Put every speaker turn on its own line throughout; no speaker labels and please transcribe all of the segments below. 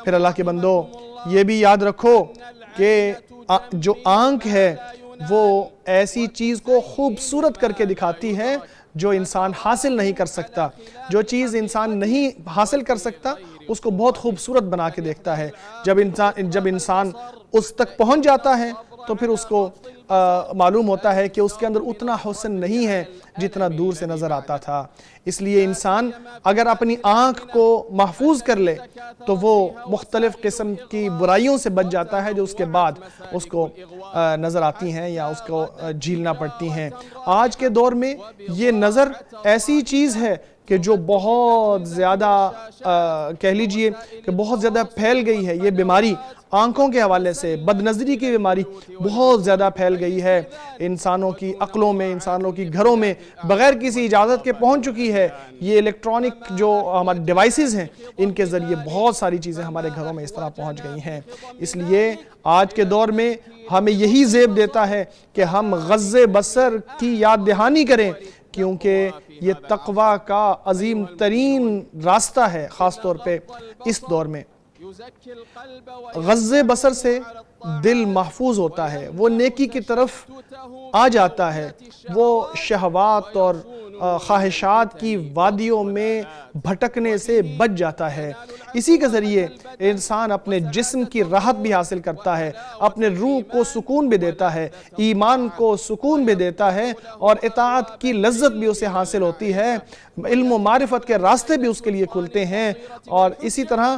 پھر اللہ کے بندو یہ بھی یاد رکھو کہ جو آنکھ ہے وہ ایسی چیز کو خوبصورت کر کے دکھاتی ہے جو انسان حاصل نہیں کر سکتا. جو چیز انسان نہیں حاصل کر سکتا اس کو بہت خوبصورت بنا کے دیکھتا ہے. جب انسان اس تک پہنچ جاتا ہے تو پھر اس کو معلوم ہوتا ہے کہ اس کے اندر اتنا حسن نہیں ہے جتنا دور سے نظر آتا تھا. اس لیے انسان اگر اپنی آنکھ کو محفوظ کر لے تو وہ مختلف قسم کی برائیوں سے بچ جاتا ہے جو اس کے بعد اس کو نظر آتی ہیں یا اس کو جھیلنا پڑتی ہیں. آج کے دور میں یہ نظر ایسی چیز ہے کہ جو بہت زیادہ کہہ لیجئے کہ بہت زیادہ پھیل گئی ہے. یہ بیماری آنکھوں کے حوالے سے بد نظری کی بیماری بہت زیادہ پھیل گئی ہے. انسانوں کی عقلوں میں، انسانوں کی گھروں میں بغیر کسی اجازت کے پہنچ چکی ہے. یہ الیکٹرانک جو ہمارے ڈیوائسز ہیں ان کے ذریعے بہت ساری چیزیں ہمارے گھروں میں اس طرح پہنچ گئی ہیں. اس لیے آج کے دور میں ہمیں یہی زیب دیتا ہے کہ ہم غض بصر کی یاد دہانی کریں، کیونکہ یہ تقوی کا عظیم ترین راستہ ہے. خاص طور پہ اس دور میں غض بصر سے دل محفوظ ہوتا ہے، وہ نیکی کی طرف آ جاتا ہے، وہ شہوات اور خواہشات کی وادیوں میں بھٹکنے سے بچ جاتا ہے. اسی کے ذریعے انسان اپنے جسم کی راحت بھی حاصل کرتا ہے، اپنے روح کو سکون بھی دیتا ہے، ایمان کو سکون بھی دیتا ہے، اور اطاعت کی لذت بھی اسے حاصل ہوتی ہے. علم و معرفت کے راستے بھی اس کے لیے کھلتے ہیں، اور اسی طرح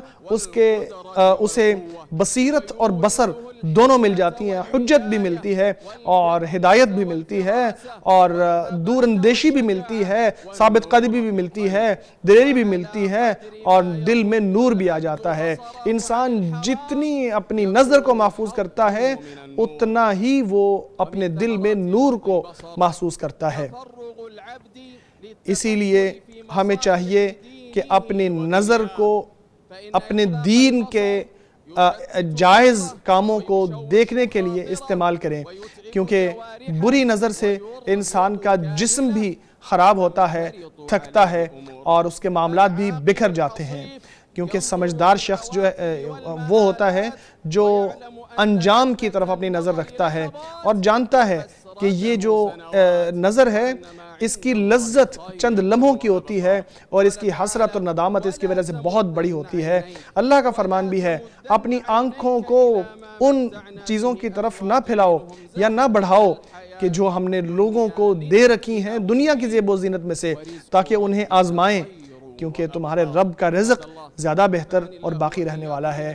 اسے بصیرت اور بصر دونوں مل جاتی ہیں. حجت بھی ملتی ہے اور ہدایت بھی ملتی ہے اور دور اندیشی بھی ملتی ہے، ثابت قدمی بھی ملتی ہے، دلیری بھی ملتی ہے، اور دل میں نور بھی آ جاتا ہے. انسان جتنی اپنی نظر کو محفوظ کرتا ہے اتنا ہی وہ اپنے دل میں نور کو محسوس کرتا ہے. اسی لیے ہمیں چاہیے کہ اپنی نظر کو اپنے دین کے جائز کاموں کو دیکھنے کے لیے استعمال کریں، کیونکہ بری نظر سے انسان کا جسم بھی خراب ہوتا ہے، تھکتا ہے، اور اس کے معاملات بھی بکھر جاتے ہیں. کیونکہ سمجھدار شخص جو ہے وہ ہوتا ہے جو انجام کی طرف اپنی نظر رکھتا ہے اور جانتا ہے کہ یہ جو نظر ہے اس کی لذت چند لمحوں کی ہوتی ہے اور اس کی حسرت اور ندامت اس کی وجہ سے بہت بڑی ہوتی ہے. اللہ کا فرمان بھی ہے اپنی آنکھوں کو ان چیزوں کی طرف نہ پھیلاؤ یا نہ بڑھاؤ کہ جو ہم نے لوگوں کو دے رکھی ہیں دنیا کی زیب و زینت میں سے، تاکہ انہیں آزمائیں، کیونکہ تمہارے رب کا رزق زیادہ بہتر اور باقی رہنے والا ہے.